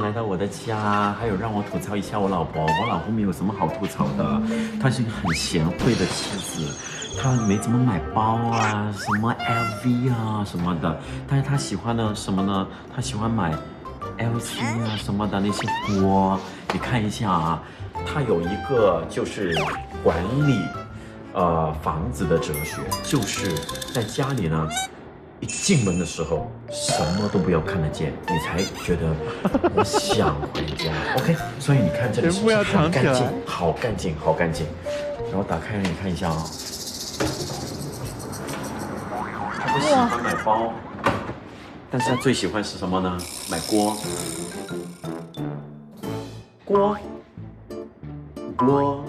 来到我的家，还有让我吐槽一下我老婆。我老婆没有什么好吐槽的，她是一个很贤惠的妻子，她没怎么买包啊，什么 LV 啊什么的，但是她喜欢呢什么呢？她喜欢买 LC 啊什么的那些锅。你看一下啊，她有一个就是管理房子的哲学，就是在家里呢。一进门的时候，什么都不要看得见，你才觉得我想回家。OK， 所以你看这里是不是很干净？好干净，好干净。然后打开你看一下啊、哦，他不喜欢买包，但是他最喜欢是什么呢？买锅。锅，锅，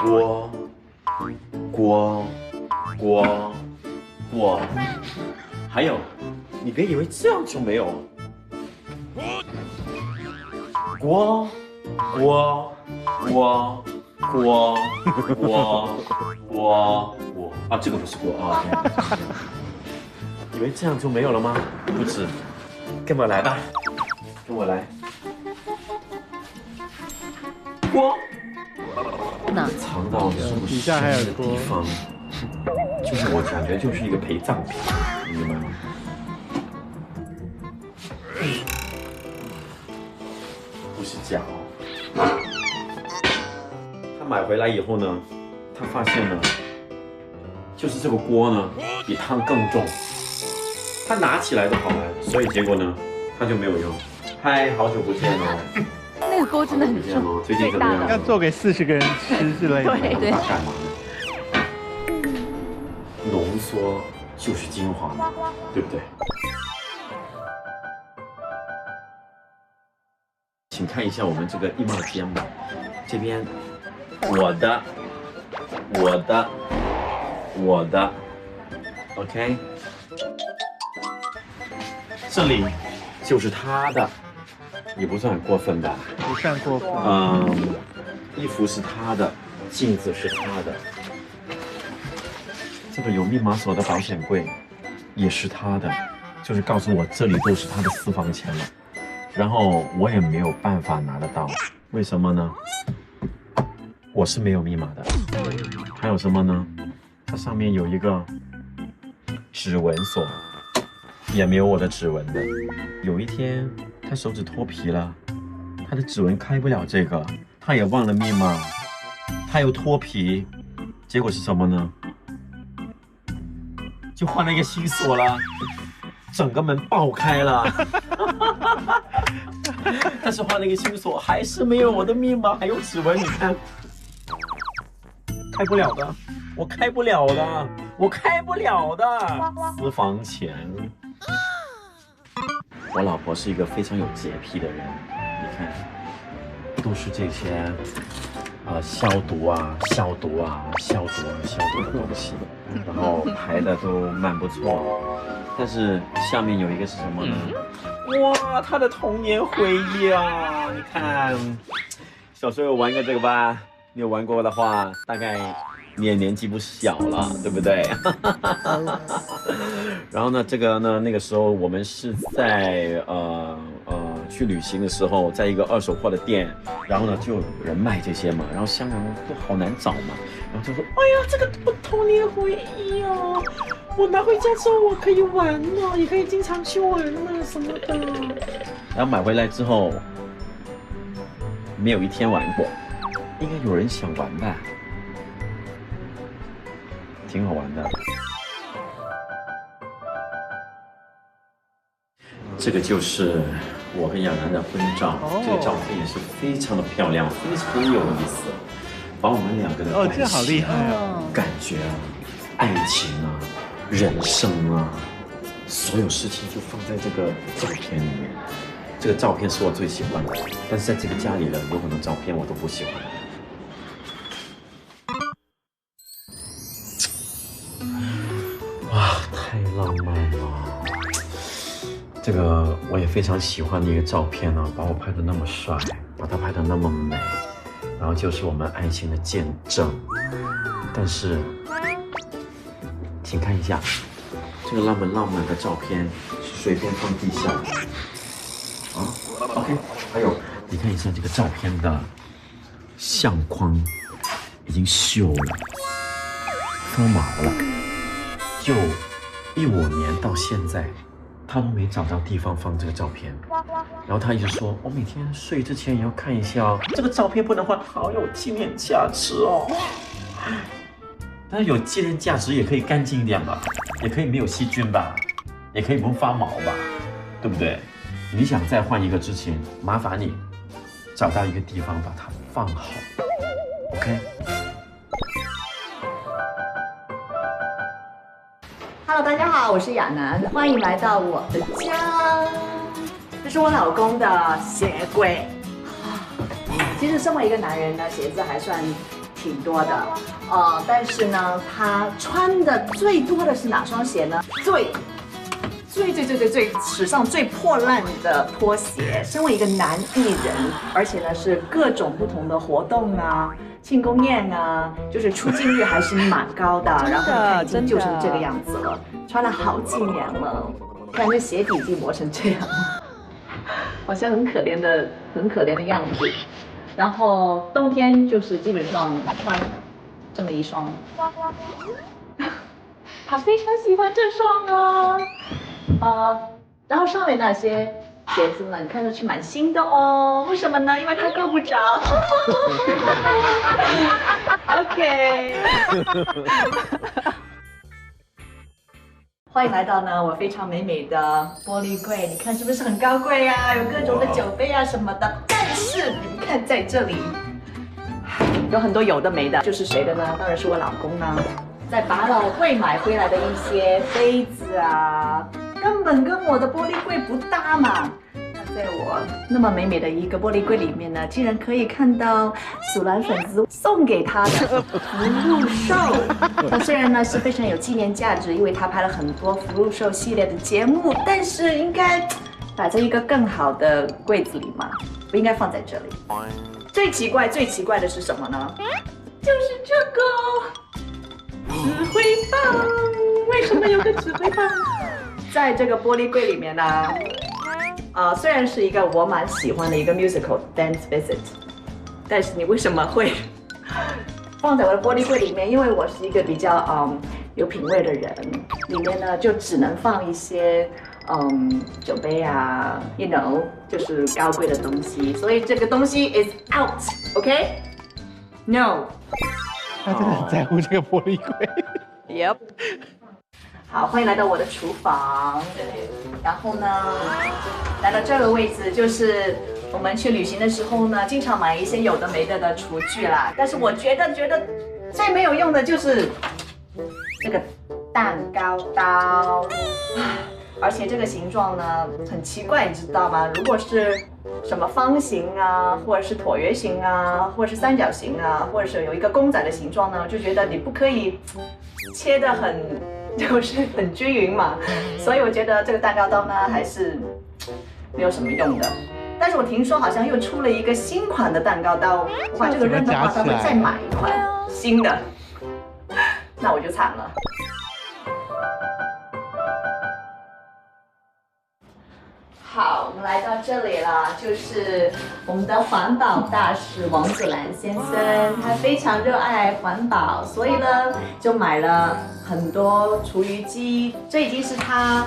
锅，锅，锅，锅。还有，你别以为这样就没有。锅，锅，锅，锅，锅，锅，锅啊，这个不是锅啊。以为这样就没有了吗？不止，跟我来吧，跟我来。锅，藏到舒适的地方。就是我感觉就是一个陪葬品，你明白吗？不是假哦。他买回来以后呢，他发现呢，就是这个锅呢比汤更重，他拿起来都好难，所以结果呢他就没有用。嗨，好久不见哦。那个锅真的很重，最近怎么样？要做给40个人吃之类的。对。他干嘛呢？浓缩就是精华，对不对？请看一下我们这个衣帽间吧，这边我的 ，OK， 这里就是他的，也不算很过分吧？不算过分。衣服是他的，镜子是他的。这个有密码锁的保险柜也是他的，就是告诉我这里都是他的私房钱了，然后我也没有办法拿得到，为什么呢？我是没有密码的。还有什么呢？它上面有一个指纹锁，也没有我的指纹的。有一天他手指脱皮了，他的指纹开不了这个，他也忘了密码，他又脱皮，结果是什么呢？就换了一个新锁了，整个门爆开了。但是换了一个新锁，还是没有我的密码，还有指纹，你看，开不了的，我开不了的，我开不了的。私房钱。我老婆是一个非常有洁癖的人，你看，都是这些。消毒的东西，然后排的都蛮不错，但是下面有一个是什么呢？哇，他的童年回忆啊！你看，小时候有玩过这个吧？你有玩过的话，大概你也年纪不小了，对不对？然后呢，这个呢，那个时候我们是在去旅行的时候，在一个二手货的店，然后呢就有人卖这些嘛，然后香港人都好难找嘛，然后就说，哎呀，这个我童年回忆哦，我拿回家之后我可以玩哦，也可以经常去玩啊什么的。然后买回来之后，没有一天玩过，应该有人想玩吧，挺好玩的。这个就是我跟亚楠的婚照，这个照片也是非常的漂亮，非常有意思，把我们两个的关系这好厉害啊，感觉啊、爱情啊、人生啊，所有事情就放在这个照片里面。这个照片是我最喜欢的，但是在这个家里呢，有很多照片我都不喜欢。哇，太浪漫了！这个我也非常喜欢的一个照片呢，把我拍得那么帅，把他拍得那么美，然后就是我们爱情的见证。但是，请看一下，这个浪漫的照片是随便放地下的啊。OK， 还有你看一下这个照片的相框已经锈了，脱毛了，就15年到现在，他都没找到地方放这个照片。然后他一直说，我每天睡之前也要看一下哦，这个照片不能换，好有纪念价值哦。但是有纪念价值也可以干净一点吧，也可以没有细菌吧，也可以不用发毛吧，对不对？你想再换一个之前，麻烦你找到一个地方把它放好 ，OK？ Hello， 大家好，我是亚楠，欢迎来到我的家。这是我老公的鞋柜。其实身为一个男人呢，鞋子还算挺多的，但是呢，他穿的最多的是哪双鞋呢？最史上最破烂的拖鞋。身为一个男艺人，而且呢是各种不同的活动啊、庆功宴啊，就是出镜率还是蛮高的。然后你看已经旧成这个样子了，穿了好几年了，看这鞋底已经磨成这样，好像很可怜的样子。然后冬天就是基本上穿这么一双，他非常喜欢这双啊，然后上面那些鞋子呢，你看上去蛮新的哦。为什么呢？因为它够不着。OK。欢迎来到呢我非常美美的玻璃柜，你看是不是很高贵啊？有各种的酒杯啊什么的。但是你们看在这里有很多有的没的，就是谁的呢？当然是我老公呢，在百老汇买回来的一些杯子啊，根本跟我的玻璃柜不搭嘛。那在我那么美美的一个玻璃柜里面呢，竟然可以看到祖蓝粉丝送给他的福禄寿。那虽然呢是非常有纪念价值，因为他拍了很多福禄寿系列的节目，但是应该摆在一个更好的柜子里嘛，不应该放在这里。最奇怪的是什么呢？就是这个指挥棒。为什么有个指挥棒？在这个玻璃柜里面呢，虽然是一个我蛮喜欢的一个 musical Dance Visit， 但是你为什么会放在我的玻璃柜里面？因为我是一个比较有品味的人，里面呢就只能放一些酒杯啊 ，you know， 就是高贵的东西，所以这个东西 is out，OK？No。他真的很在乎这个玻璃柜。Yep。好，欢迎来到我的厨房。然后呢，来到这个位置，就是我们去旅行的时候呢，经常买一些有的没的的厨具啦。但是我觉得最没有用的就是这个蛋糕刀，而且这个形状呢很奇怪，你知道吗？如果是什么方形啊，或者是椭圆形啊，或者是三角形啊，或者是有一个公仔的形状呢，就觉得你不可以切得就是很均匀嘛，所以我觉得这个蛋糕刀呢还是没有什么用的。但是我听说好像又出了一个新款的蛋糕刀，我把这个扔的话，他会再买一款新的，那我就惨了。好，我们来到这里了，就是我们的环保大使王祖蓝先生，他非常热爱环保，所以呢就买了很多厨余机，这已经是他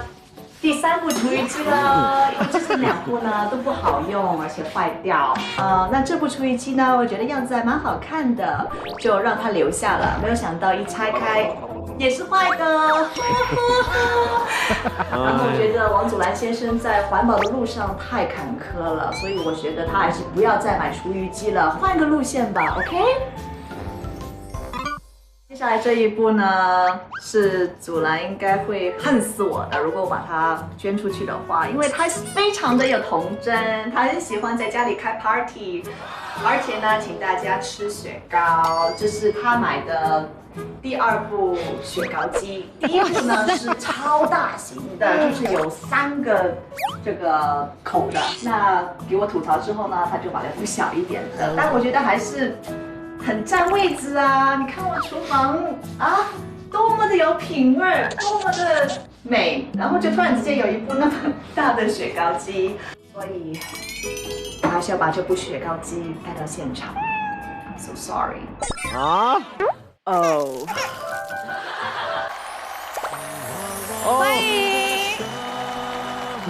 第3部厨余机了，因为之前2部呢都不好用，而且坏掉。那这部厨余机呢，我觉得样子还蛮好看的，就让他留下了。没有想到一拆开也是坏的。然后我觉得王祖蓝先生在环保的路上太坎坷了，所以我觉得他还是不要再买厨余机了，换个路线吧 ，OK？ 接下来这一步呢，是祖蓝应该会恨死我的，如果我把它捐出去的话，因为他非常的有童真，他很喜欢在家里开 party， 而且呢，请大家吃雪糕，这是他买的第2部雪糕机。第1部呢是超大型的，就是有3个这个口的。那给我吐槽之后呢，他就买了部小一点的，但我觉得还是很占位置啊！你看我厨房啊，多么的有品味，多么的美，然后就突然之间有一部那么大的雪糕机。所以我还是要把这部雪糕机带到现场。I'm so sorry。啊？哦，欢迎。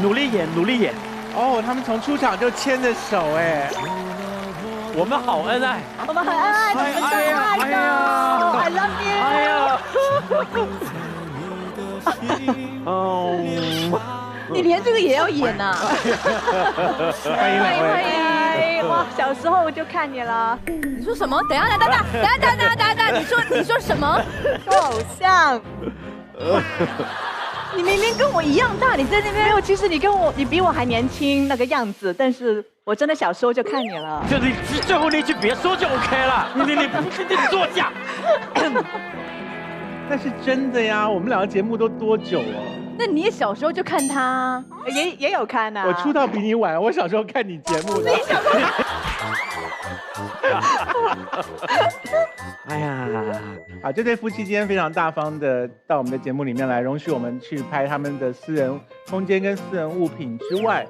努力演，努力演。哦，他们从出场就牵着手哎，我们好恩爱。我们很恩爱，我们很爱的。I love you。哦，你连这个也要演呐？欢迎两位。欢迎！哇，小时候就看你了，你说什么？等一下，你说什么？说偶像。你明明跟我一样大，你在那边没有，其实你比我还年轻那个样子，但是我真的小时候就看你了。就你最后那句别说就 OK 了。你作假。那是真的呀，我们两个节目都多久了？那你也小时候就看他，也有看啊。我出道比你晚，我小时候看你节目的。哎呀，好，这对夫妻今天非常大方的到我们的节目里面来，容许我们去拍他们的私人空间跟私人物品之外，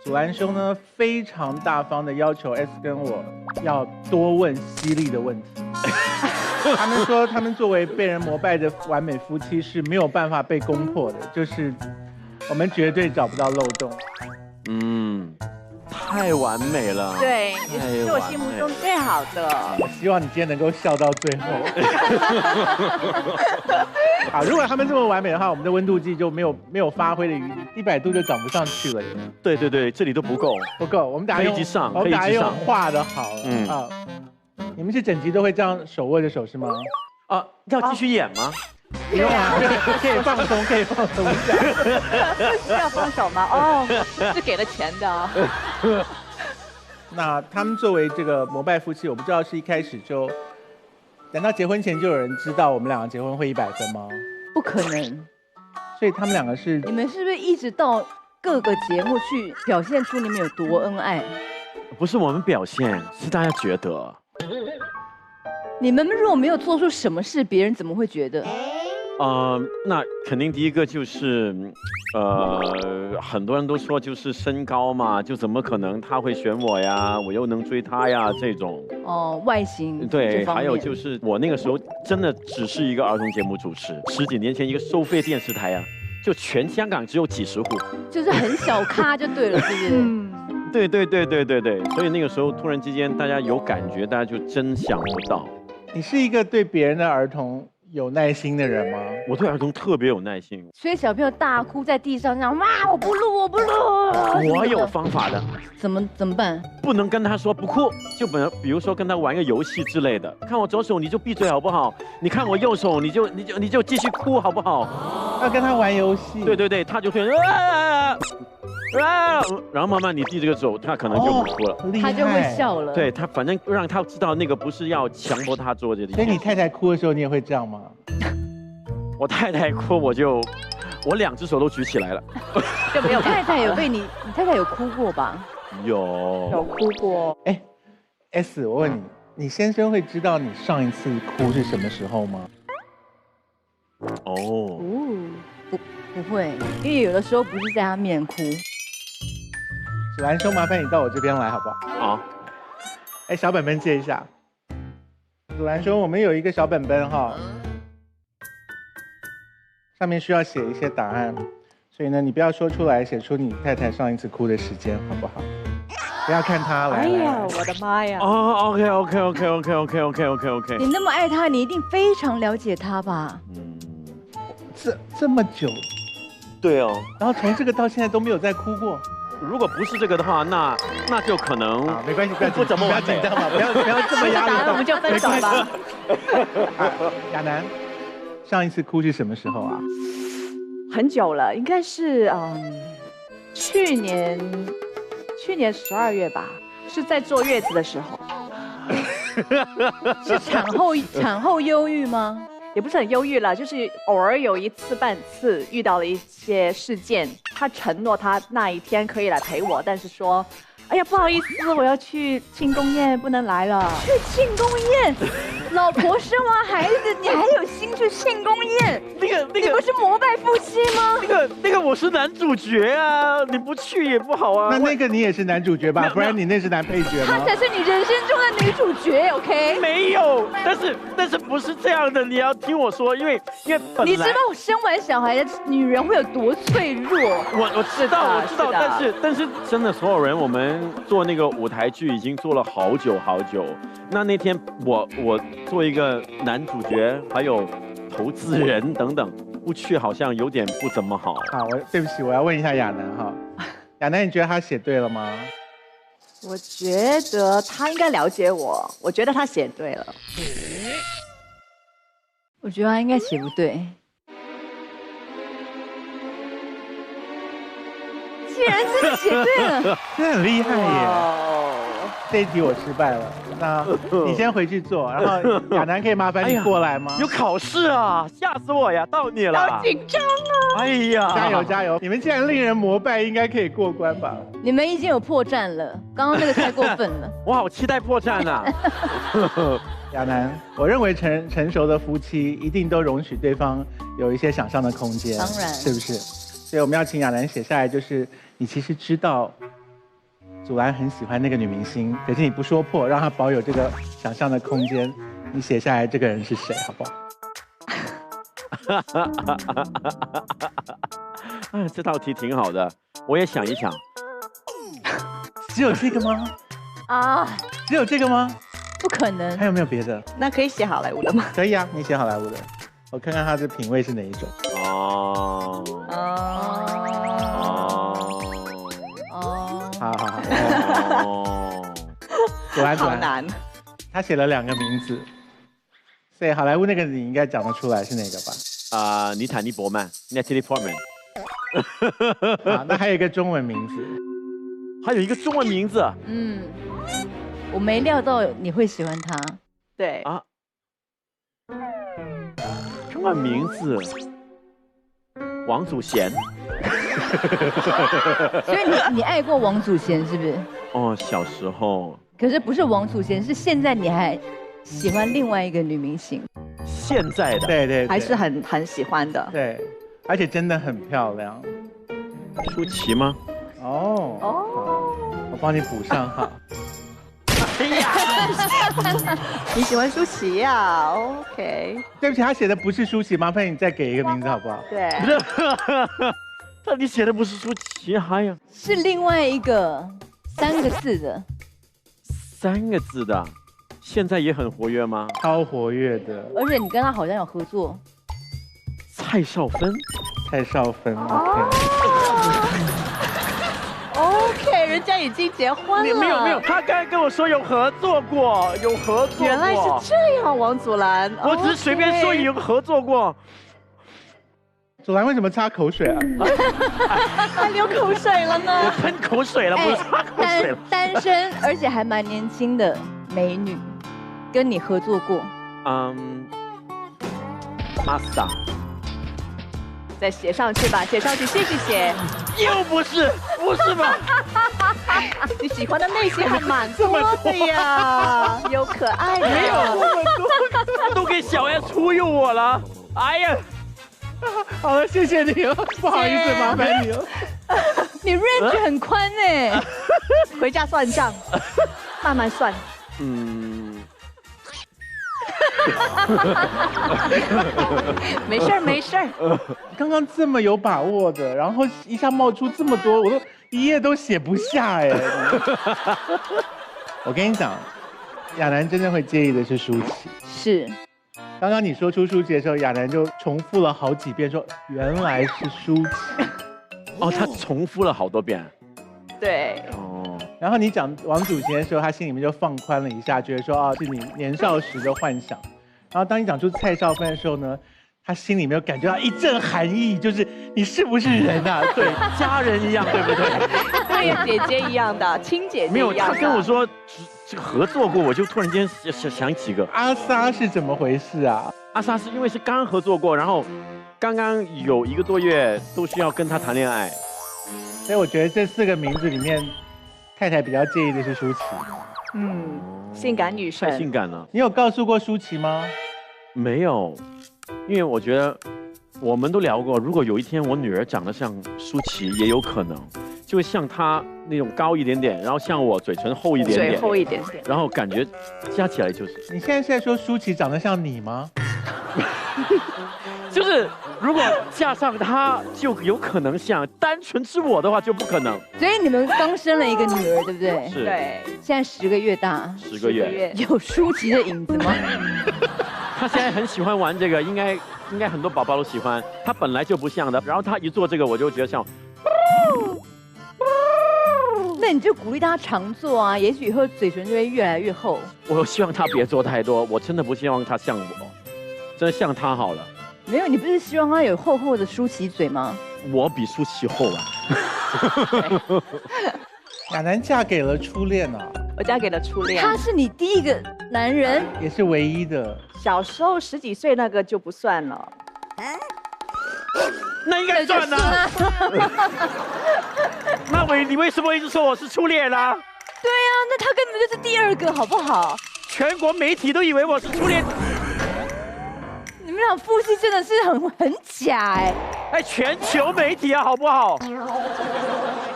祖蓝兄呢非常大方的要求 S 跟我要多问犀利的问题。他们说他们作为被人膜拜的完美夫妻是没有办法被攻破的，就是我们绝对找不到漏洞。太完美了。对，你是我心目中最好的。我希望你今天能够笑到最后。好，如果他们这么完美的话，我们的温度计就没有发挥的余地，100度就涨不上去了。对，这里都不够，不够，我们打可以一直上，我们打用可以一直上画的好了。啊，你们是整集都会这样手握着手是吗？啊，要继续演吗？不用啊，可以放松，可以放松一下。需要帮手吗？哦，是给了钱的。那他们作为这个膜拜夫妻，我不知道是一开始就，难道结婚前就有人知道我们两个结婚会100分吗？不可能。所以他们两个是，你们是不是一直到各个节目去表现出你们有多恩爱？不是我们表现，是大家觉得。你们如果没有做出什么事，别人怎么会觉得？那肯定第一个就是，很多人都说就是身高嘛，就怎么可能他会选我呀，我又能追他呀这种。哦，外形。对，还有就是我那个时候真的只是一个儿童节目主持，10几年前一个收费电视台呀，就全香港只有几10户，就是很小咖就对了，是不是？对，所以那个时候突然之间大家有感觉，大家就真想不到。你是一个对别人的儿童有耐心的人吗？我对儿童特别有耐心，所以小朋友大哭在地上这样，哇，我不录，我不录。我有方法的。怎么办？不能跟他说不哭，就比如说跟他玩个游戏之类的。看我左手你就闭嘴好不好？你看我右手你就继续哭好不好？要跟他玩游戏。对，他就会然后慢慢你递这个手，他可能就不哭了，他就会笑了。对他，反正让他知道那个不是要强迫他做这件事。所以你太太哭的时候，你也会这样吗？我太太哭，我2只手都举起来了。就没有太太有被你太太有哭过吧？有哭过。哎 ，S， 我问你，你先生会知道你上一次哭是什么时候吗？哦，不会，因为有的时候不是在他面哭。祖蓝兄，麻烦你到我这边来好不好？好。哎，小本本借一下。祖蓝兄，我们有一个小本本哈，上面需要写一些答案，所以呢，你不要说出来，写出你太太上一次哭的时间，好不好？不要看她来。哎呀，我的妈呀！哦 ，OK。你那么爱他，你一定非常了解他吧？这么久。对哦。然后从这个到现在都没有再哭过。如果不是这个的话，那就可能啊，没关系，不怎么完美。不要紧张嘛，不要这么压力大。我们就分手吧。亚楠，上一次哭是什么时候啊？很久了，应该是去年12月吧，是在坐月子的时候。是产后忧郁吗？也不是很忧郁了，就是偶尔有一次半次遇到了一些事件，他承诺他那一天可以来陪我，但是说，哎呀不好意思，我要去庆功宴，不能来了。去庆功宴？老婆生完孩子，你还有心去庆功宴？那你不是膜拜夫妻吗？那个我是男主角啊，你不去也不好啊。那个你也是男主角吧？不然你那是男配角吗？她才是你人生中的女主角，OK？没有，但是不是这样的，你要听我说，因为本来你知道我生完小孩的女人会有多脆弱？我知道，是的但是真的所有人，我们做那个舞台剧已经做了好久好久。那天我做一个男主角，还有投资人等等，不去好像有点不怎么好。好，对不起，我要问一下亚楠哈，亚楠，你觉得他写对了吗？我觉得他应该了解我，我觉得他写对了。我觉得她应该写不对。既然真的写对了，真的很厉害耶！哦，这一题我失败了，那你先回去做，然后亚楠可以麻烦你过来吗？有考试啊，吓死我呀！到你了，好紧张啊！哎呀，加油加油！你们既然令人膜拜，应该可以过关吧？你们已经有破绽了，刚刚那个太过分了。我好期待破绽啊！亚楠，我认为成熟的夫妻一定都容许对方有一些想象的空间，当然是不是？所以我们要请亚楠写下来，就是你其实知道祖蓝很喜欢那个女明星，可是你不说破，让她保有这个想象的空间。你写下来这个人是谁，好不好？啊，这道题挺好的，我也想一想。只有这个吗？啊，只有这个吗？不可能还！有没有别的？那可以写好莱坞的吗？可以啊，你写好莱坞的，我看看他的品味是哪一种。哦哦，好。哦，祖蓝，好难。他写了2个名字，所以好莱坞那个你应该讲得出来是哪个吧？妮塔妮伯曼 （Natalie Portman），好，那还有一个中文名字，还有一个中文名字我没料到你会喜欢他。对，啊，中文名字王祖贤。所以你爱过王祖贤是不是？哦，小时候，可是不是王祖贤，是现在你还喜欢另外一个女明星。现在的对，还是很喜欢的。对，而且真的很漂亮。舒淇吗？哦，我帮你补上哈。你喜欢舒淇呀？OK，对不起，他写的不是舒淇，麻烦你再给一个名字好不好？对，但你写的不是舒淇，哎呀是另外一个3个字的。 ，3个字的，现在也很活跃吗？超活跃的而且你跟他好像有合作。蔡少芬，蔡少芬 ，OK。 OK， 人家已经结婚了。没有，他刚才跟我说有合作过，原来是这样，王祖蓝。我只是随便说有合作过。祖蓝为什么擦口水啊？还流口水了我呢。喷口水了，不是擦口水了。单身而且还蛮年轻的美女，跟你合作过。玛莎，再写上去吧，写上去，谢谢写。又不是吧？你喜欢的类型还蛮多的呀，有可爱的，没有，都给小 S 忽悠我了。哎呀，好了，谢谢你了，不好意思，麻烦你了。你 range 很宽哎。回家算账，慢慢算。没事儿没事儿。刚刚这么有把握的，然后一下冒出这么多，我都一页都写不下哎。我跟你讲，亚楠真正会介意的是舒淇。是，刚刚你说出舒淇的时候，亚楠就重复了好几遍，说原来是舒淇。哦，他重复了好多遍。对，哦，然后你讲王祖贤的时候，他心里面就放宽了一下，觉得说哦，是你年少时的幻想。然后当你讲出蔡少芬的时候呢，他心里面有感觉到一阵寒意，就是你是不是人啊？对，家人一样，对不对？对，姐姐一样的，亲姐姐没有，一样的。他跟我说这个合作过，我就突然间想起个阿莎是怎么回事啊？阿莎，是因为是刚合作过，然后刚刚有1个多月都需要跟他谈恋爱。所以我觉得这4个名字里面，太太比较介意的是舒淇。性感女太性神。感了。你有告诉过舒淇吗？没有，因为我觉得我们都聊过，如果有一天我女儿长得像舒淇，也有可能，就会像她那种高一点点，然后像我嘴唇厚一点嘴点，厚一点点。然后感觉加起来就是你现在是在说舒淇长得像你吗？就是如果加上她就有可能像，单纯是我的话就不可能。所以你们刚生了一个女儿，对不对？是，对，现在10个月大， 10个月。有舒淇的影子吗？她现在很喜欢玩这个，应该很多宝宝都喜欢。她本来就不像的，然后她一做这个，我就觉得像。那你就鼓励他常做啊，也许以后嘴唇就会越来越厚。我希望她别做太多，我真的不希望她像我，真的像她好了。没有，你不是希望他有厚厚的舒淇嘴吗？我比舒淇厚啊。亚楠嫁给了初恋啊，我嫁给了初恋。他是你第一个男人，也是唯一的。小时候10几岁那个就不算了。那应该算啊。那你为什么一直说我是初恋啊？对啊，那他根本就是第2个，好不好？全国媒体都以为我是初恋。你们俩夫妻真的是很假哎。哎，全球媒体啊，好不好？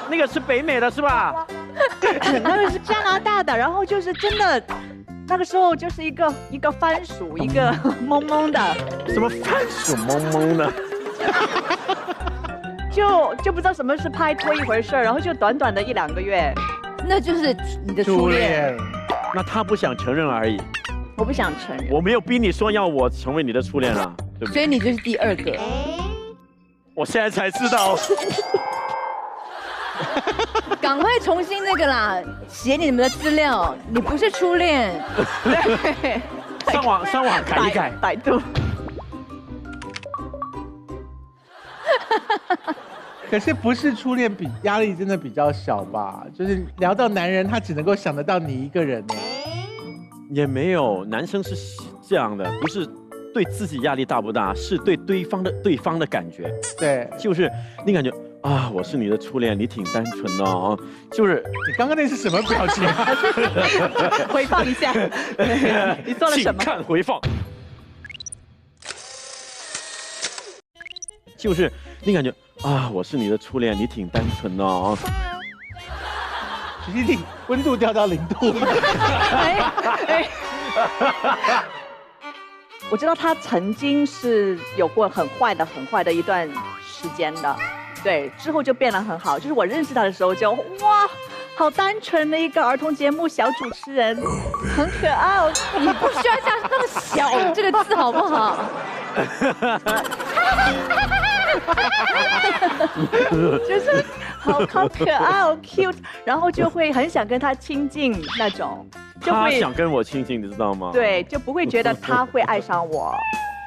那个是北美的是吧？那个是加拿大的，然后就是真的，那个时候就是一个番薯，一个懵懵的，什么番薯蒙蒙的？就不知道什么是拍拖一回事儿，然后就短短的1、2个月，那就是你的初恋。那他不想承认而已。我不想承认。我没有逼你说要我成为你的初恋啊，对不对？所以你就是第2个。我现在才知道。赶快重新那个啦，写你们的资料，你不是初恋。对，上网改一改。百度。可是不是初恋比压力真的比较小吧？就是聊到男人，他只能够想得到你一个人呢。也没有，男生是这样的，不是对自己压力大不大，是对对方的感觉。对，就是你感觉啊，我是你的初恋，你挺单纯的哦。就是你刚刚那是什么表情啊？回放一下，你做了什么？请看回放。就是你感觉啊，我是你的初恋，你挺单纯的哦。徐熙娣，温度掉到0度。我知道他曾经是有过很坏的一段时间的，对，之后就变得很好。就是我认识他的时候就哇，好单纯的一个儿童节目小主持人，很可爱。你不需要加那么小这个字好不好？就是好可爱，好 cute， 然后就会很想跟他亲近那种，就会他想跟我亲近，你知道吗？对，就不会觉得他会爱上我。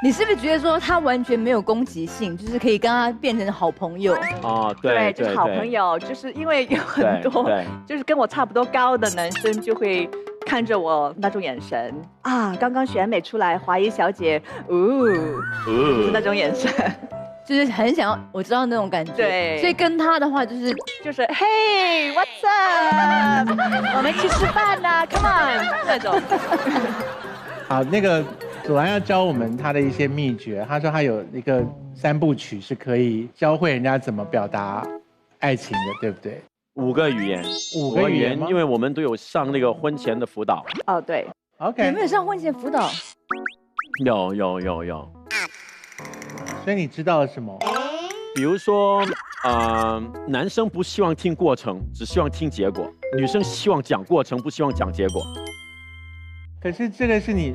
你是不是觉得说他完全没有攻击性，就是可以跟他变成好朋友？啊，对，就是好朋友，就是因为有很多对就是跟我差不多高的男生就会看着我那种眼神啊，刚刚选美出来，华谊小姐，就是那种眼神。就是很想要，我知道那种感觉。对所以跟他的话就是嘿 ，What's up？ 我们去吃饭呐 ，Come on， 那种。好，那个祖蓝要教我们他的一些秘诀。他说他有一个3部曲是可以教会人家怎么表达爱情的，对不对？5个语言，5个语言吗？因为我们都有上那个婚前的辅导。哦，对。OK。有没有上婚前辅导？有。所以你知道了什么？比如说，男生不希望听过程，只希望听结果；女生希望讲过程，不希望讲结果。可是这个是你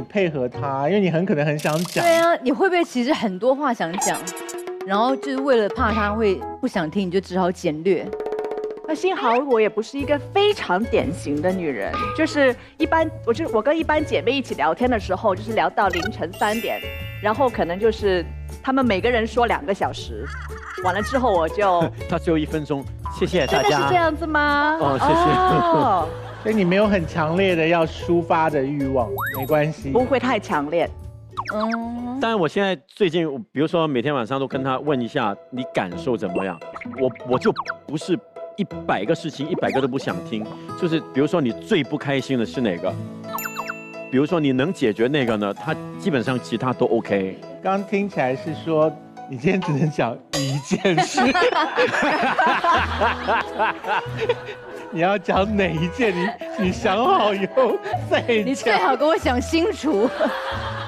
配合他，因为你很可能很想讲。对啊，你会不会其实很多话想讲，然后就是为了怕他会不想听，你就只好简略？那幸好我也不是一个非常典型的女人，就是我跟一般姐妹一起聊天的时候，就是聊到凌晨3点，然后可能就是他们每个人说2个小时，完了之后我就他只有1分钟，谢谢大家。真的是这样子吗？哦，谢谢。所以你没有很强烈的要抒发的欲望，没关系，不会太强烈。当然，我现在最近，比如说每天晚上都跟他问一下你感受怎么样，我就不是100个事情100个都不想听，就是比如说你最不开心的是哪个？比如说你能解决那个呢，他基本上其他都 OK。刚刚听起来是说你今天只能讲一件事，你要讲哪一件？你想好以后再讲。你最好给我想清楚。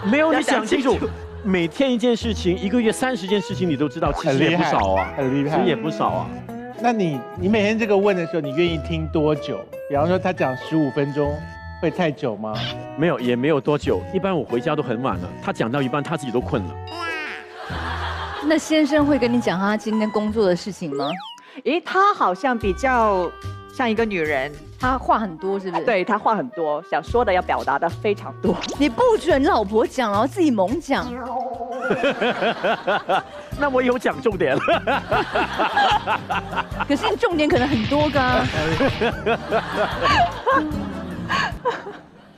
没有你想清楚，每天一件事情，1个月30件事情，你都知道，其实也不少啊，很厉害，其实也不少啊。那你每天这个问的时候，你愿意听多久？比方说他讲15分钟，会太久吗？没有，也没有多久。一般我回家都很晚了，他讲到一半，他自己都困了。那先生会跟你讲他今天工作的事情吗？咦，她好像比较像一个女人，他话很多是不是？，对她话很多，想说的要表达的非常多。你不准老婆讲，然后自己猛讲。那我有讲重点了。可是你重点可能很多个啊。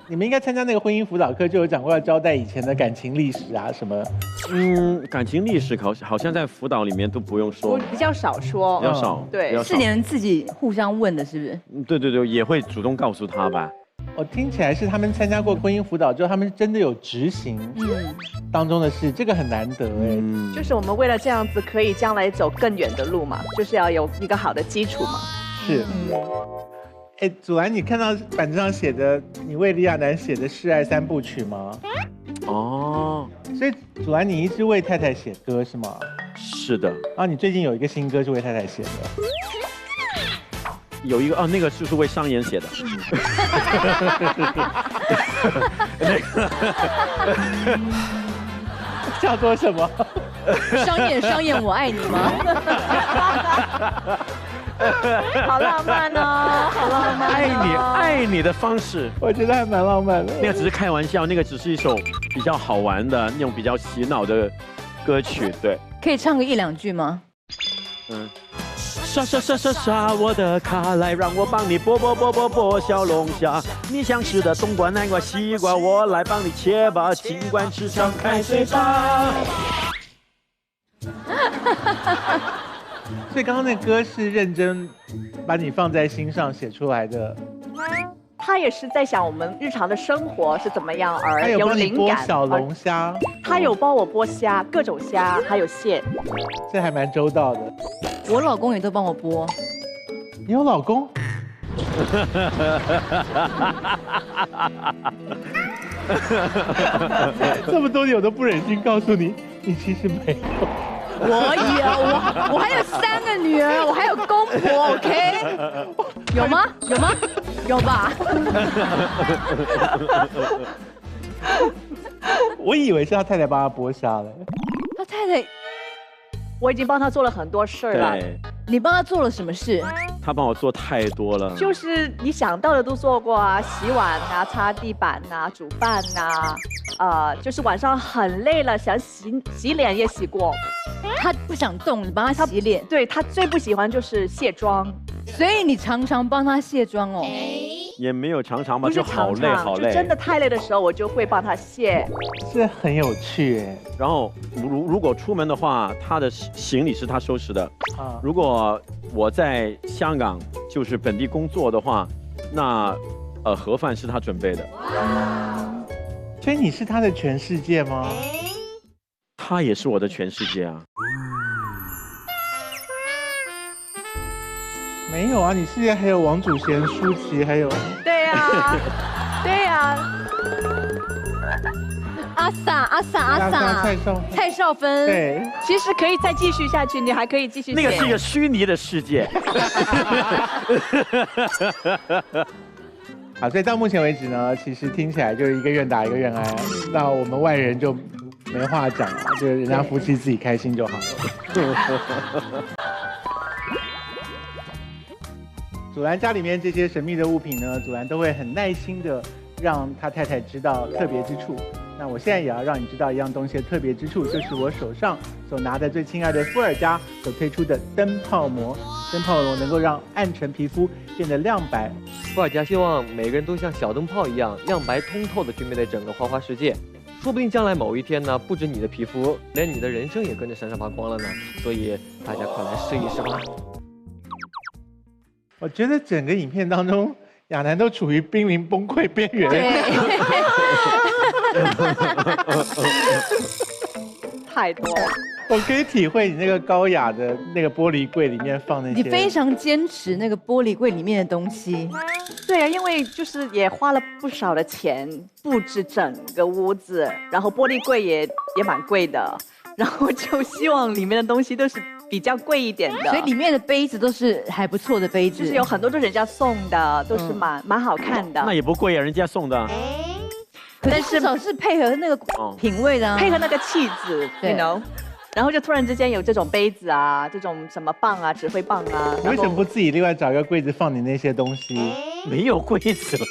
你们应该参加那个婚姻辅导课，就有讲过要交代以前的感情历史啊什么。感情历史好像在辅导里面都不用说我，比较少说，比较少，对比较少是你们自己互相问的，是不是？对，也会主动告诉他吧。我听起来是他们参加过婚姻辅导之后，他们真的有执行当中的事，这个很难得哎。就是我们为了这样子可以将来走更远的路嘛，就是要有一个好的基础嘛。是。哎，祖蓝，你看到板子上写的你为李亚男写的示爱3部曲吗？哦，所以祖蓝，你一直为太太写歌是吗？是的，啊，你最近有一个新歌是为太太写的。有一个那个就是为商言写的。叫做什么？商演，我爱你吗？好浪漫哦，好浪漫、哦！爱你的方式，我觉得还蛮浪漫的。那个只是开玩笑，那个只是一首比较好玩的那种比较洗脑的歌曲，对。可以唱个1、2句吗？刷我的卡来，让我帮你剥小龙虾。你想吃的冬瓜、南瓜、西瓜，我来帮你切吧，尽管吃上开水吧。所以刚刚那歌是认真把你放在心上写出来的。他也是在想我们日常的生活是怎么样，而他有帮你剥灵感。小龙虾，他有帮我剥虾，各种虾，还有蟹。这还蛮周到的。我老公也都帮我剥。你有老公？这么多年我都不忍心告诉你，你其实没有。我还有3个女儿，我还有公婆 ，OK？ 有吗？有吧？我以为是他太太帮他剥虾了。他太太，我已经帮他做了很多事了，对，你帮他做了什么事？他帮我做太多了。就是你想到的都做过啊，洗碗啊，擦地板啊，煮饭啊，就是晚上很累了想洗脸也洗过。他不想动，你帮他洗脸。对，他最不喜欢就是卸妆，所以你常常帮他卸妆哦。也没有常常吧，不是就好常常，累好累。就真的太累的时候，我就会帮他卸。这很有趣哎。然后如果出门的话，他的行李是他收拾的。啊，如果我在香港就是本地工作的话，那盒饭是他准备的。所以你是他的全世界吗？他也是我的全世界啊。没有啊，你世界还有王祖贤、舒淇，还有对呀，对呀。阿 sa 蔡少芬。对，其实可以再继续下去，你还可以继续写。那个是一个虚拟的世界。好，所以到目前为止呢，其实听起来就是一个愿打一个愿挨，那我们外人就没话讲了，就是人家夫妻自己开心就好了。祖蓝家里面这些神秘的物品呢，祖蓝都会很耐心的让他太太知道特别之处。那我现在也要让你知道一样东西的特别之处，就是我手上所拿的最亲爱的伏尔加所推出的灯泡膜。灯泡膜能够让暗沉皮肤变得亮白。伏尔加希望每个人都像小灯泡一样亮白通透的去面对整个花花世界。说不定将来某一天呢，不止你的皮肤，连你的人生也跟着闪闪发光了呢。所以大家快来试一试吧。我觉得整个影片当中，亚楠都处于濒临崩溃边缘。太多了。我可以体会你那个高雅的那个玻璃柜里面放那些。你非常坚持那个玻璃柜里面的东西。对啊，因为就是也花了不少的钱布置整个屋子，然后玻璃柜也蛮贵的，然后就希望里面的东西都是比较贵一点的，所以里面的杯子都是还不错的杯子，就是有很多都是人家送的，都是蛮好看的。那也不贵啊，人家送的。但是至少是配合那个品味的、啊，配合那个气质 ，you know。然后就突然之间有这种杯子啊，这种什么棒啊，指挥棒啊。你为什么不自己另外找一个柜子放你那些东西？没有柜子了。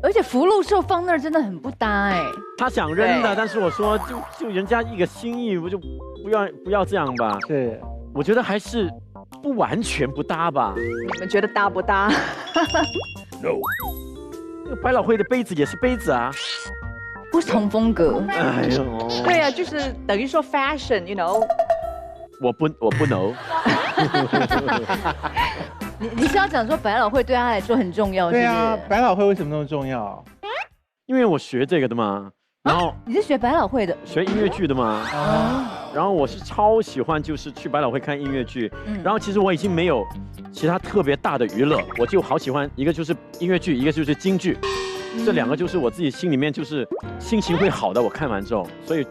而且福禄寿放那儿真的很不搭哎。他想扔的，但是我说就人家一个心意，我就不要这样吧。是，我觉得还是不完全不搭吧。你们觉得搭不搭？No。那个百老汇的杯子也是杯子啊。不同风格，哎呦，对啊，就是等于说 fashion，you know。我不 know。你是要讲说百老汇对他来说很重要？对啊，百老汇为什么那么重要？因为我学这个的嘛，然后你是学百老汇的，学音乐剧的嘛，然后我是超喜欢就是去百老汇看音乐剧，然后其实我已经没有其他特别大的娱乐，我就好喜欢一个就是音乐剧，一个就是京剧。这两个就是我自己心里面就是心情会好的，我看完之后，所以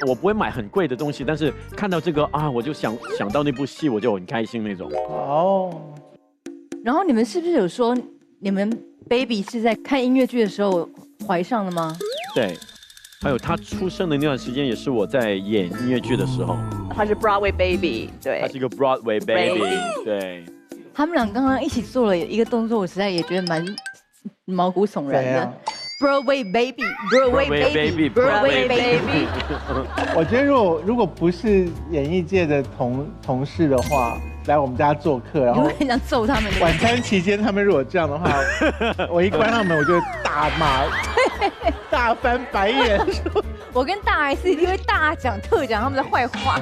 我不会买很贵的东西，但是看到这个啊，我就想到那部戏，我就很开心那种。哦。然后你们是不是有说你们 baby 是在看音乐剧的时候怀上的吗？对，还有他出生的那段时间也是我在演音乐剧的时候。他是 Broadway baby， 对。他是一个 Broadway baby， 对。他们俩刚刚一起做了一个动作，我实在也觉得蛮毛骨悚然的。Broadway baby，Broadway baby，Broadway baby。我觉得如果不是演艺界的同事的话，来我们家做客，然后很想揍他们。晚餐期间他们如果这样的话，我一关上门我就大骂，大翻白眼。我跟大 S 一定会大讲特讲他们的坏话。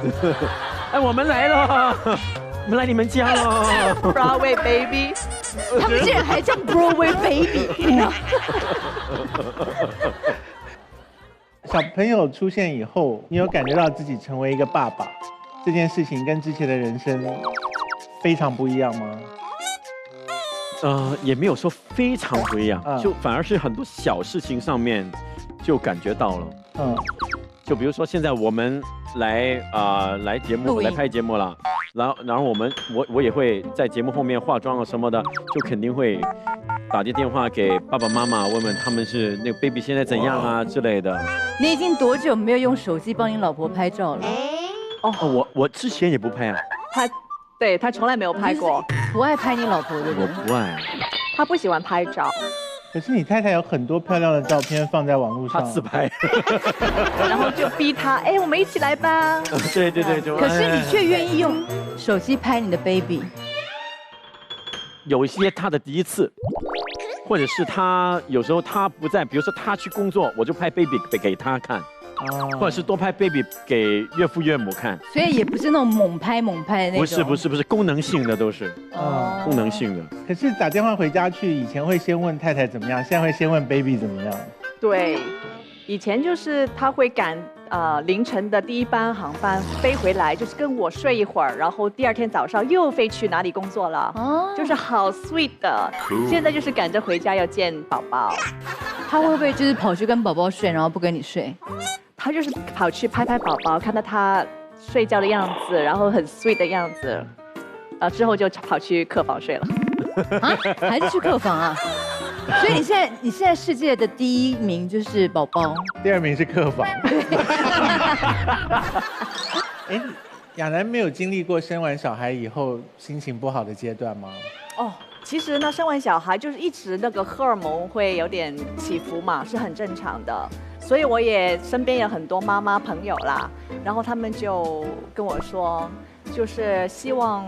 哎，我们来了。我们来你们家了 ，Broadway baby， 他们竟然还叫 Broadway baby。小朋友出现以后，你有感觉到自己成为一个爸爸这件事情跟之前的人生非常不一样吗？也没有说非常不一样，就反而是很多小事情上面就感觉到了。就比如说现在我们来节目来拍节目了，然后我也会在节目后面化妆啊什么的，就肯定会打电话给爸爸妈妈问问他们是那个 baby 现在怎样啊之类的。你已经多久没有用手机帮你老婆拍照了？我之前也不拍啊。他从来没有拍过。不爱拍你老婆的人。我不爱。他不喜欢拍照。可是你太太有很多漂亮的照片放在网络上，她自拍，然后就逼她，哎，我们一起来吧。对，可是你却愿意用手机拍你的 baby。有一些他的第一次，或者是他有时候他不在，比如说他去工作，我就拍 baby 给他看。或者是多拍 baby 给岳父岳母看，所以也不是那种猛拍的那种。不是功能性的都是，功能性的。可是打电话回家去，以前会先问太太怎么样，现在会先问 baby 怎么样。对，以前就是他会赶凌晨的第一班航班飞回来，就是跟我睡一会儿，然后第二天早上又飞去哪里工作了，就是好 sweet 的。现在就是赶着回家要见宝宝，他会不会就是跑去跟宝宝睡，然后不跟你睡？他就是跑去拍宝宝，看到他睡觉的样子，然后很 sweet 的样子，之后就跑去客房睡了。啊，还是去客房啊？所以你现在世界的第一名就是宝宝，第二名是客房。哎，亚楠没有经历过生完小孩以后心情不好的阶段吗？其实呢，生完小孩就是一直那个荷尔蒙会有点起伏嘛，是很正常的。所以我也身边有很多妈妈朋友啦，然后他们就跟我说，就是希望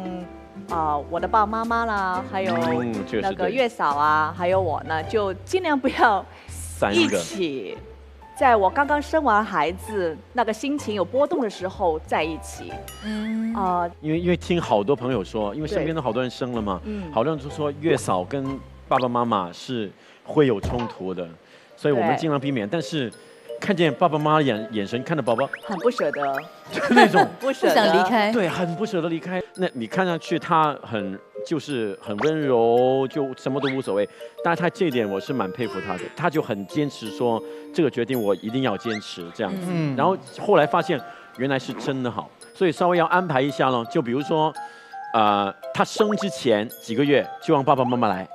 我的爸爸妈妈啦，还有那个月嫂啊，还有我呢，就尽量不要一起在我刚刚生完孩子，那个心情有波动的时候在一起。因为听好多朋友说，因为身边的好多人生了嘛，好多人就说月嫂跟爸爸妈妈是会有冲突的，所以我们尽量避免。但是看见爸爸妈妈眼神看着宝宝，很不舍得，就是那种不舍得想离开。对，很不舍得离开。那你看上去他就是很温柔，就什么都无所谓。但是他这一点我是蛮佩服他的，他就很坚持说这个决定我一定要坚持这样子。然后后来发现原来是真的好，所以稍微要安排一下咯。就比如说，他生之前几个月就让爸爸妈妈来，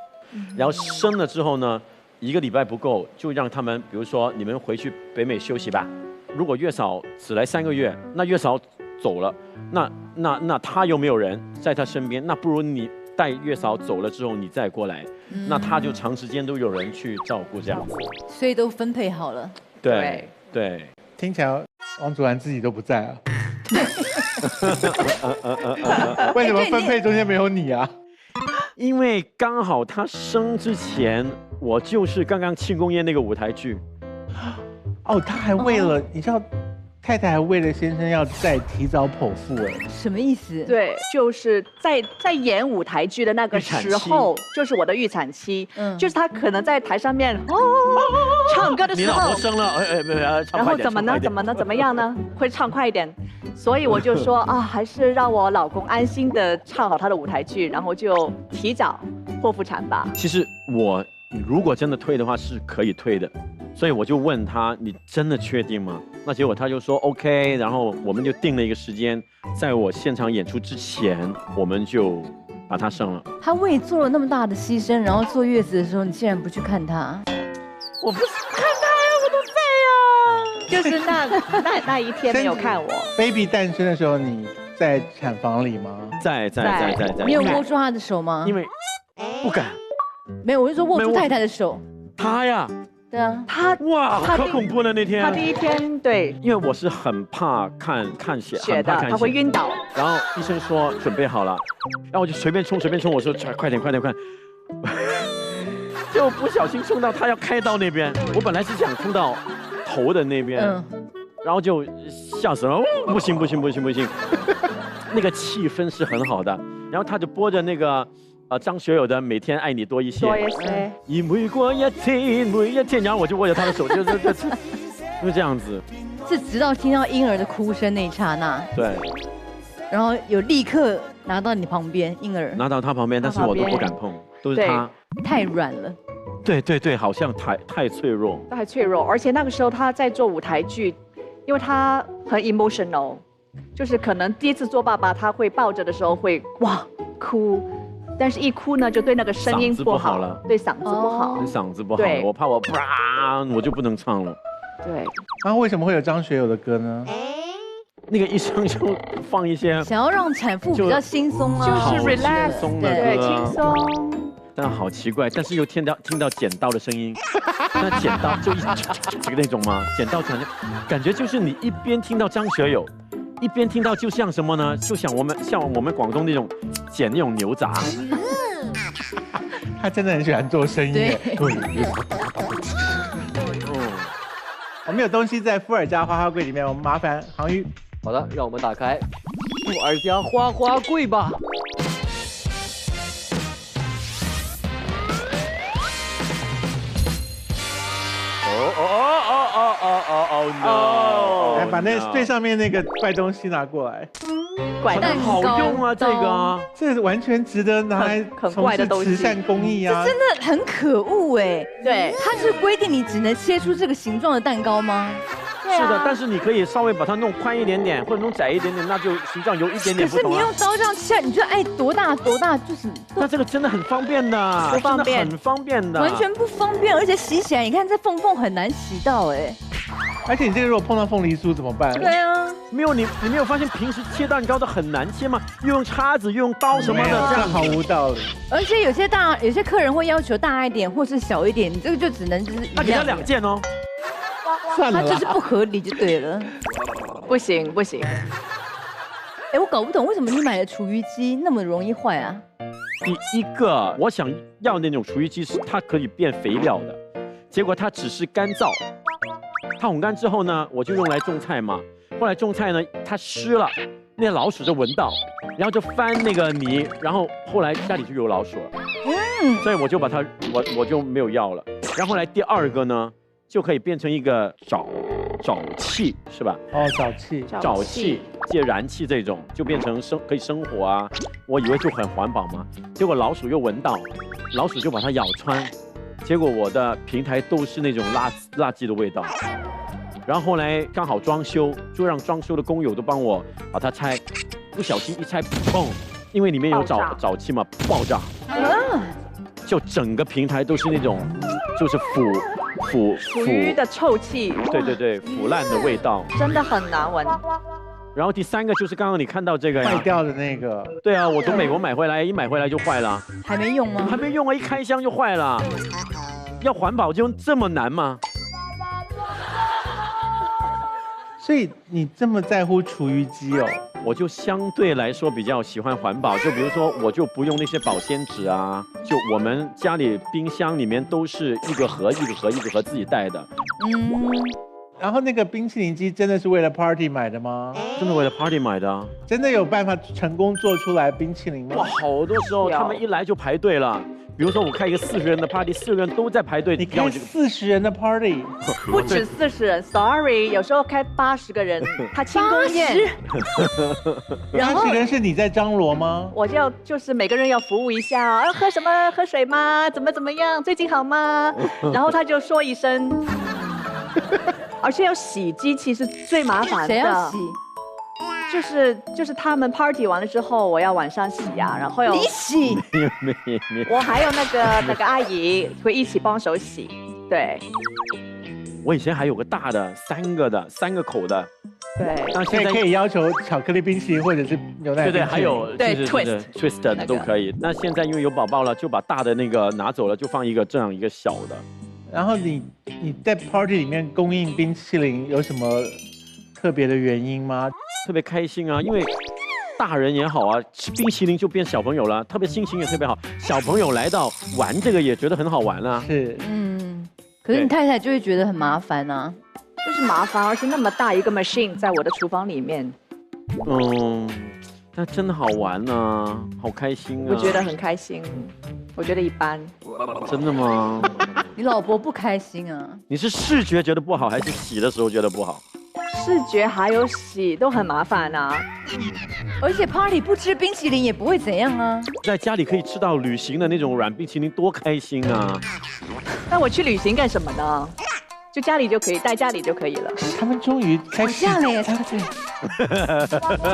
然后生了之后呢，1个礼拜不够，就让他们，比如说你们回去北美休息吧。如果月嫂只来3个月，那月嫂走了，那他又没有人在他身边，那不如你带月嫂走了之后你再过来，那他就长时间都有人去照顾这样子。所以都分配好了。对对，听起来王祖蓝自己都不在啊。为什么分配中间没有你啊？因为刚好他生之前，我就是刚刚庆功宴那个舞台剧。哦，他还为了，你知道，太太还为了先生要再提早剖腹哎。什么意思？对，就是在演舞台剧的那个时候，就是我的预产期，就是他可能在台上面唱歌的时候，你老婆生了，然后怎么呢？怎么样呢？会唱快一点，所以我就说啊，还是让我老公安心的唱好他的舞台剧，然后就提早剖腹产吧。其实如果真的退的话是可以退的，所以我就问他，你真的确定吗？那结果他就说 OK， 然后我们就定了一个时间，在我现场演出之前，我们就把他生了。他为你做了那么大的牺牲，然后坐月子的时候，你竟然不去看他？我不是看他呀，我的肺啊！就是那一天没有看我。baby 诞生的时候，你在产房里吗？在。你有握住他的手吗？因为不敢。没有，我是说握住太太的手。他呀。对啊，哇，可恐怖了那天。他第一天对，因为我是很怕看血的，他会晕倒。然后医生说准备好了，然后我就随便冲，我说快点，就不小心冲到他要开刀那边，我本来是想冲到头的那边，然后就吓死了，不行，那个气氛是很好的，然后他就播着那个。张学友的《每天爱你多一些》，每过一天，然后我就握着他的手，就这样子。是直到听到婴儿的哭声那一刹那，对，然后有立刻拿到你旁边，婴儿拿到他旁边，但是我都不敢碰，都是他。太软了。对，好像太脆弱。太脆弱，而且那个时候他在做舞台剧，因为他很 emotional， 就是可能第一次做爸爸，他会抱着的时候会哭。但是一哭呢，就对那个声音不好了，对嗓子不好，嗓子不好了，我怕我就不能唱了。对，然后为什么会有张学友的歌呢？那个医生就放一些想要让产妇比较轻松啊，就是 relax 对，轻松。但好奇怪，但是又听到剪刀的声音，那剪刀就这个那种吗？剪刀感觉就是你一边听到张学友。一边听到就像什么呢？就像我们广东那种剪那种牛杂。他真的很喜欢做声音。对。我们有东西在富尔家花花柜里面，我们麻烦航宇。好的，让我们打开富尔家花花柜吧。哦 no！ 来把那最上面那个怪东西拿过来。怪蛋糕好用啊，这个完全值得拿来从事慈善公益啊！这真的很可恶哎。对，它是规定你只能切出这个形状的蛋糕吗？是的，但是你可以稍微把它弄宽一点点，或者弄窄一点点，那就形状有一点点不同。可是你用刀这样切，你就爱多大就是。那这个真的很方便的，不方便，很方便的，完全不方便，而且洗起来，你看这缝很难洗到哎。而且你这个如果碰到凤梨酥怎么办？对啊，没有你没有发现平时切蛋糕的很难切吗？又用叉子，又用刀什么的，这样毫无道理。而且有些客人会要求大一点或是小一点，你这个就只能就是他给他2件哦。算了，他就是不合理就对了。不行。哎，我搞不懂为什么你买的厨余机那么容易坏啊？第一个，我想要那种厨余机是它可以变肥料的，结果它只是干燥，它烘干之后呢，我就用来种菜嘛。后来种菜呢，它湿了，那老鼠就闻到，然后就翻那个泥，然后后来家里就有老鼠了。所以我就把它，我就没有要了。然后后来第二个呢，就可以变成一个沼气，是吧？哦，沼气。沼气借燃气这种，就变成可以生火啊。我以为就很环保嘛，结果老鼠又闻到，老鼠就把它咬穿，结果我的平台都是那种垃圾的味道。然后后来刚好装修，就让装修的工友都帮我把它拆，不小心一拆，砰！因为里面有沼气嘛，爆炸。就整个平台都是那种，就是腐鱼的臭气。对，腐烂的味道，真的很难闻。然后第三个就是刚刚你看到这个呀，坏掉的那个。对啊，我从美国买回来，一买回来就坏了。还没用吗？还没用啊，一开箱就坏了。要环保就这么难吗？所以你这么在乎厨余机哦？我就相对来说比较喜欢环保，就比如说我就不用那些保鲜纸啊，就我们家里冰箱里面都是一个盒自己带的。然后那个冰淇淋机真的是为了 party 买的吗？真的为了 party 买的啊？真的有办法成功做出来冰淇淋吗？哇，好多时候他们一来就排队了。比如说我开一个40人的 party，4个人都在排队。你开40人的 party， 不止40人 ，sorry， 有时候开80个人，他庆功宴。然后80个人是你在张罗吗？我就是每个人要服务一下，喝什么？喝水吗？怎么样？最近好吗？然后他就说一声，而且要洗机器是最麻烦的。谁要洗？就是他们 party 完了之后，我要晚上洗啊，然后你洗？没。我还有那个阿姨会一起帮手洗，对。我以前还有个大的3个口的，对。那现在可以要求巧克力冰淇淋或者是牛奶冰淇淋。对，还有对 twist 的都可以。那现在因为有宝宝了，就把大的那个拿走了，就放这样一个小的。然后你在 party 里面供应冰淇淋有什么特别的原因吗？特别开心啊，因为大人也好啊，吃冰淇淋就变小朋友了，特别心情也特别好。小朋友来到玩这个也觉得很好玩啊。是，可是你太太就会觉得很麻烦啊，就是麻烦，而且那么大一个 machine 在我的厨房里面。但真的好玩啊，好开心啊。我觉得很开心，我觉得一般。真的吗？你老婆不开心啊？你是视觉觉得不好，还是洗的时候觉得不好？视觉还有洗都很麻烦啊，而且 party 不吃冰淇淋也不会怎样啊。在家里可以吃到旅行的那种软冰淇淋，多开心啊！那我去旅行干什么呢？就家里就可以，带家里就可以了。他们终于开始这样嘞，总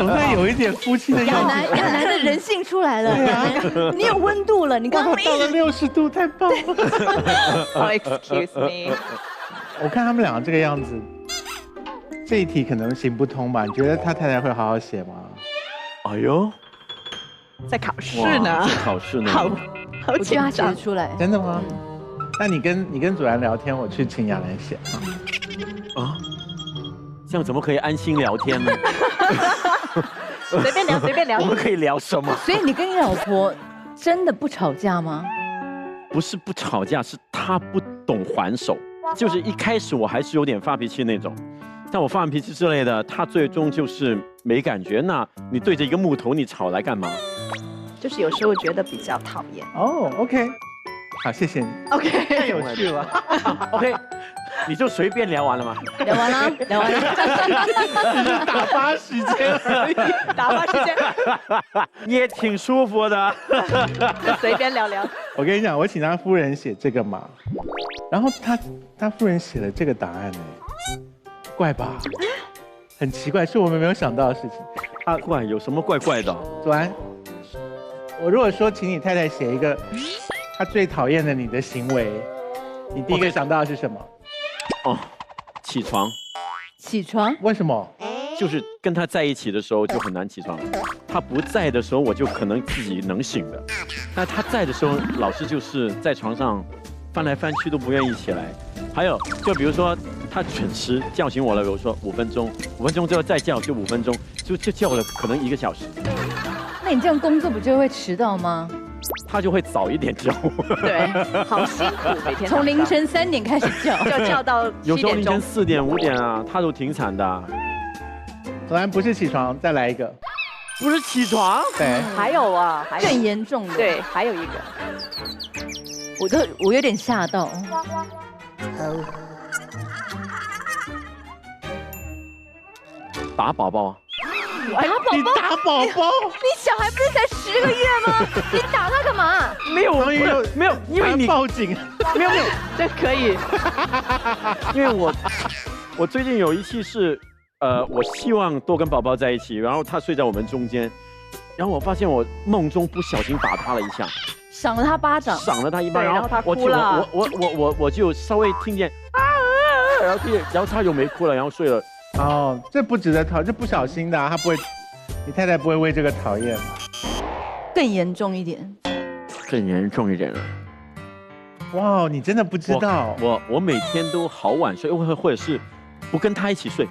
算有一点夫妻的样子。亚楠的人性出来了，对啊，你有温度了，你刚刚到了60度，太棒了。Oh, excuse me。我看他们两个这个样子。这一题可能行不通吧？你觉得他太太会好好写吗？哎呦，在考试呢，在考试呢，好我觉得他写得出来。真的吗？那你跟主人聊天，我去请亚楠写啊。这样怎么可以安心聊天呢？随便聊。我们可以聊什么？所以你跟你老婆真的不吵架吗？不是不吵架，是她不懂还手。就是一开始我还是有点发脾气那种。但我发完脾气之类的，他最终就是没感觉。那你对着一个木头，你吵来干嘛？就是有时候觉得比较讨厌。哦 ，OK， 好，谢谢你。OK， 太有趣了。OK， 你就随便聊完了吗？聊完了。只是打发时间而已。打发时间也挺舒服的。就随便聊聊。我跟你讲，我请他夫人写这个嘛，然后他夫人写了这个答案呢。怪吧，很奇怪，是我们没有想到的事情。怪有什么怪怪的？左安，我如果说请你太太写一个她最讨厌的你的行为，你第一个想到的是什么？哦，起床。起床？为什么？就是跟他在一起的时候就很难起床，他不在的时候我就可能自己能醒的，但他在的时候老是就是在床上翻来翻去都不愿意起来。还有就比如说他准时叫醒我了，比如说5分钟之后再叫就5分钟，就叫了可能1个小时。那你这样工作不就会迟到吗？他就会早一点叫我。对，好辛苦，每天从凌晨3点开始叫，就叫到7有时候凌晨点钟。4点5点啊，他都挺惨的啊。果然不是起床，再来一个。不是起床，对，还有啊，还有更严重的。，对，还有一个，我有点吓到。打宝宝。打宝宝，你打宝宝，你小孩不是才10个月吗？你打他干嘛？没有王宇有没有，因为你报警。没有，这可以。因为我最近有一期是，我希望多跟宝宝在一起，然后他睡在我们中间，然后我发现我梦中不小心打他了一下，赏了他巴掌。赏了他一巴，对然后他哭了我就稍微听见然后他又没哭了，然后睡了。哦，这不值得讨，这不小心的啊，他不会，你太太不会为这个讨厌。更严重一点。更严重一点了。哇，你真的不知道？我每天都好晚睡，或者是不跟他一起睡。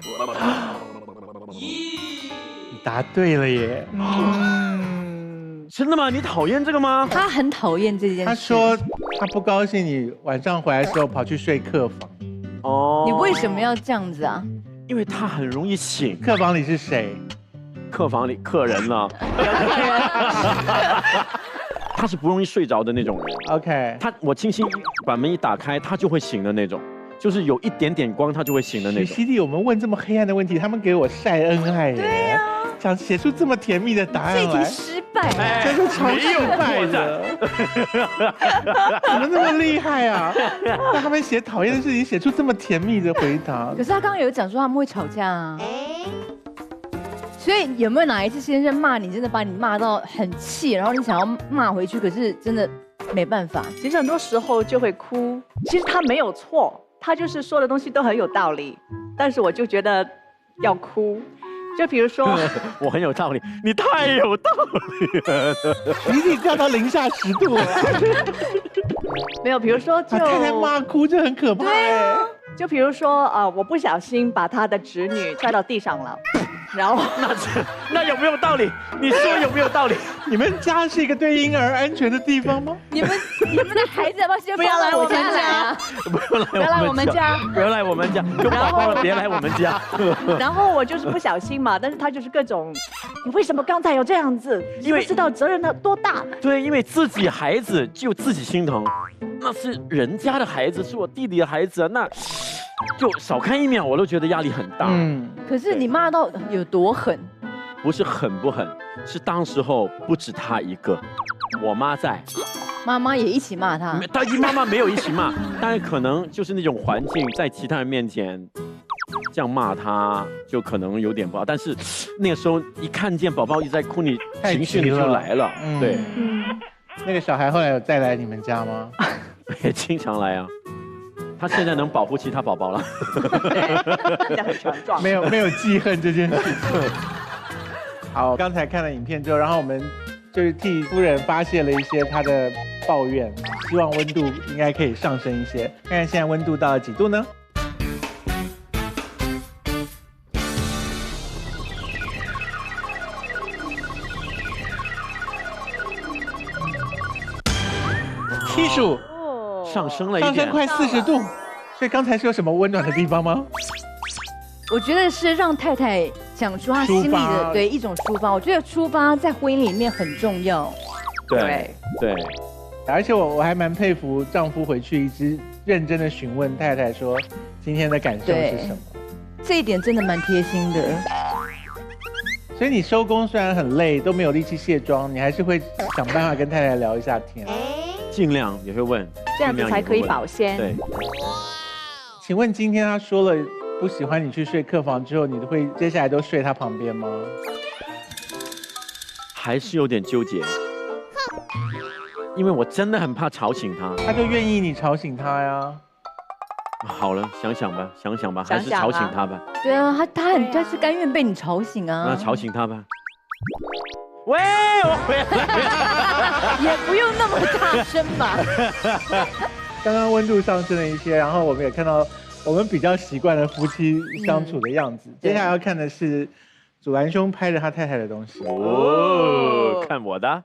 你答对了耶。真的吗？你讨厌这个吗？他很讨厌这件事。他说他不高兴你晚上回来的时候跑去睡客房。哦，你为什么要这样子啊？因为他很容易醒。客房里是谁？客房里客人呢？他是不容易睡着的那种人。OK，我轻轻把门一打开，他就会醒的那种，就是有一点点光，他就会醒的那种。徐熙娣，我们问这么黑暗的问题，他们给我晒恩爱耶。对呀，想写出这么甜蜜的答案这一题来，失败了。真的超失败的。怎么那么厉害啊？让他们写讨厌的事情，写出这么甜蜜的回答可。是他刚刚有讲说他们会吵架啊。所以有没有哪一次先生骂你，真的把你骂到很气，然后你想要骂回去，可是真的没办法？其实很多时候就会哭，其实他没有错，他就是说的东西都很有道理，但是我就觉得要哭。就比如说，我很有道理，你太有道理了。你掉到零下10度了，没有，比如说就把太太骂哭，这很可怕哎。就比如说我不小心把他的侄女摔到地上了，然后那有没有道理？你说有没有道理？你们家是一个对婴儿安全的地方吗？你们的孩子要不要先不要来我们放到来啊？不要来我们家，不要来我们家，有宝宝了别来我们家。然后我就是不小心嘛，但是他就是各种，你为什么刚才有这样子？因为你不知道责任的多大。对，因为自己孩子就自己心疼，那是人家的孩子，是我弟弟的孩子，那就少看1秒我都觉得压力很大。可是你骂到有多狠？不是狠不狠，是当时候不止他一个，我妈在，妈妈也一起骂他。妈妈没有一起骂，但是可能就是那种环境，在其他人面前这样骂他，就可能有点不好。但是那个时候一看见宝宝一直在哭，你情绪你就来了。对，那个小孩后来有再来你们家吗？也经常来啊。他现在能保护其他宝宝了。很强壮。没有记恨这件事情。好，刚才看了影片之后，然后我们就是替夫人发泄了一些她的抱怨，希望温度应该可以上升一些。看看现在温度到了几度呢？75，上升了一点，上升快40度。所以刚才是有什么温暖的地方吗？我觉得是让太太讲出她心里的对一种抒发。我觉得抒发在婚姻里面很重要。对。而且我还蛮佩服丈夫回去一直认真的询问太太说今天的感受是什么。这一点真的蛮贴心的。所以你收工虽然很累，都没有力气卸妆，你还是会想办法跟太太聊一下天。尽量也会问，这样子才可以保鲜。对。请问今天他说了不喜欢你去睡客房之后，你会接下来都睡他旁边吗？还是有点纠结，因为我真的很怕吵醒他。他就愿意你吵醒他呀。好了，想想吧，还是吵醒他吧。对啊，他是甘愿被你吵醒啊。那吵醒他吧。喂，我回来了。也不用那么大声吧。刚刚温度上升了一些，然后我们也看到我们比较习惯了夫妻相处的样子。接下来要看的是祖蓝兄拍着他太太的东西。哦，看我的。